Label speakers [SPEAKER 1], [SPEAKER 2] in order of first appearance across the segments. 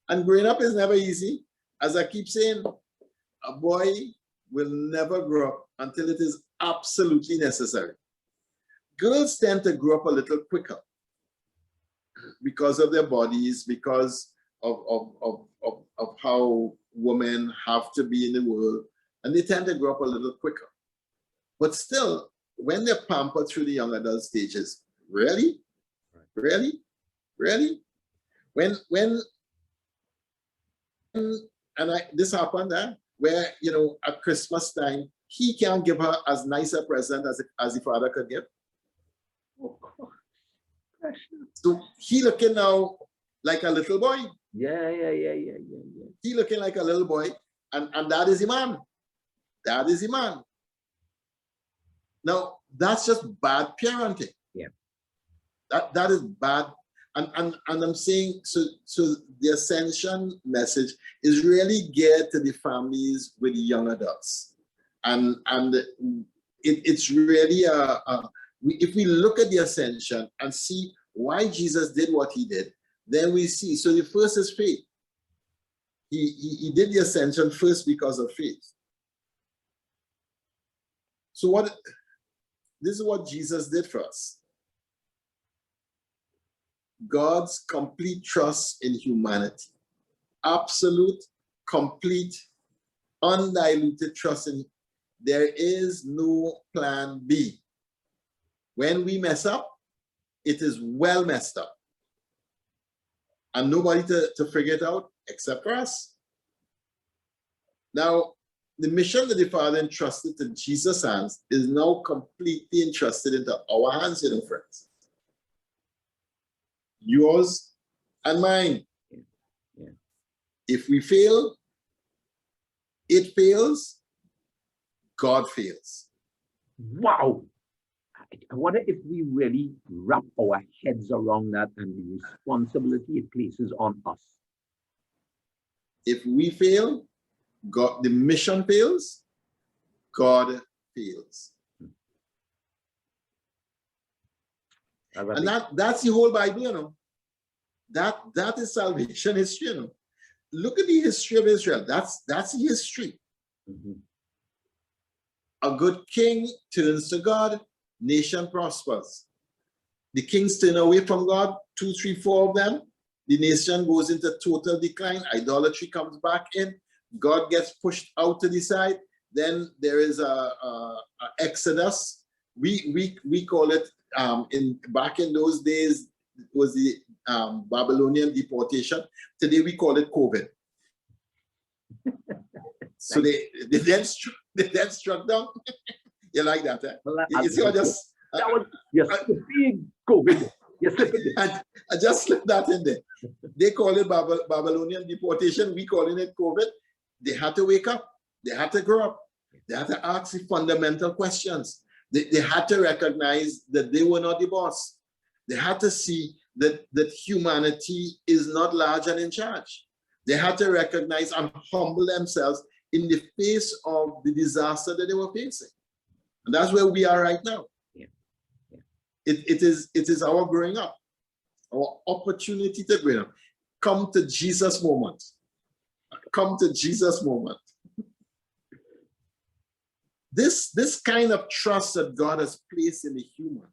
[SPEAKER 1] And growing up is never easy. As I keep saying, a boy will never grow up until it is absolutely necessary. Girls tend to grow up a little quicker because of their bodies, because of how women have to be in the world, and they tend to grow up a little quicker. But still, when they're pampered through the young adult stages, really? Really? Really? This happened where, you know, at Christmas time, he can't give her as nice a present as the father could give.
[SPEAKER 2] Oh, gosh.
[SPEAKER 1] So he looking now like a little boy.
[SPEAKER 2] Yeah.
[SPEAKER 1] He looking like a little boy, and that is the man. That is the man. Now, that's just bad parenting.
[SPEAKER 2] Yeah.
[SPEAKER 1] That is bad. And I'm saying, so the Ascension message is really geared to the families with young adults. And it's really, if we look at the Ascension and see why Jesus did what he did, then we see, so the first is faith. He did the Ascension first because of faith. So this is what Jesus did for us. God's complete trust in humanity. Absolute, complete, undiluted trust in. There is no plan B. When we mess up, it is well messed up. And nobody to figure it out except for us. Now, the mission that the Father entrusted to Jesus' hands is now completely entrusted into our hands, you know, friends. Yours and mine.
[SPEAKER 2] Yeah.
[SPEAKER 1] If we fail, it fails, God fails.
[SPEAKER 2] Wow. I wonder if we really wrap our heads around that and the responsibility it places on us.
[SPEAKER 1] If we fail, God, the mission fails, God fails. And that's the whole Bible, you know. That is salvation history, you know. Look at the history of Israel. That's the history.
[SPEAKER 2] Mm-hmm.
[SPEAKER 1] A good king turns to God, nation prospers. The kings turn away from God, 2, 3, 4 of them. The nation goes into total decline. Idolatry comes back in. God gets pushed out to the side. Then there is a exodus. We call it back in those days it was the Babylonian deportation. Today we call it COVID. So they then struck down. You like that? Eh?
[SPEAKER 2] Well,
[SPEAKER 1] you see,
[SPEAKER 2] you're slipping COVID. You're slipping it.
[SPEAKER 1] I just slipped that in there. They call it Babylonian deportation. We calling it COVID. They had to wake up. They had to grow up. They had to ask the fundamental questions. They had to recognize that they were not the boss. They had to see that humanity is not large and in charge. They had to recognize and humble themselves in the face of the disaster that they were facing. And that's where we are right now.
[SPEAKER 2] Yeah.
[SPEAKER 1] It is our growing up, our opportunity to grow up. Come to Jesus moment. Come to Jesus moment. This kind of trust that God has placed in the human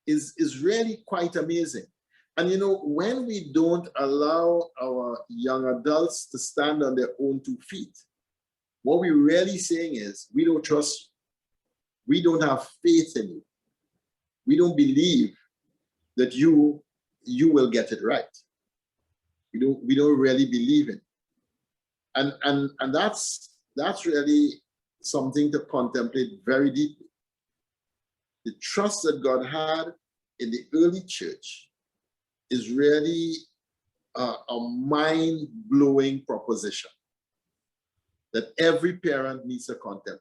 [SPEAKER 1] is really quite amazing. And you know, when we don't allow our young adults to stand on their own 2 feet, what we're really saying is we don't trust you. We don't have faith in you. We don't believe that you will get it right. We don't really believe in. And that's really something to contemplate very deeply. The trust that God had in the early church is really a mind-blowing proposition that every parent needs to contemplate.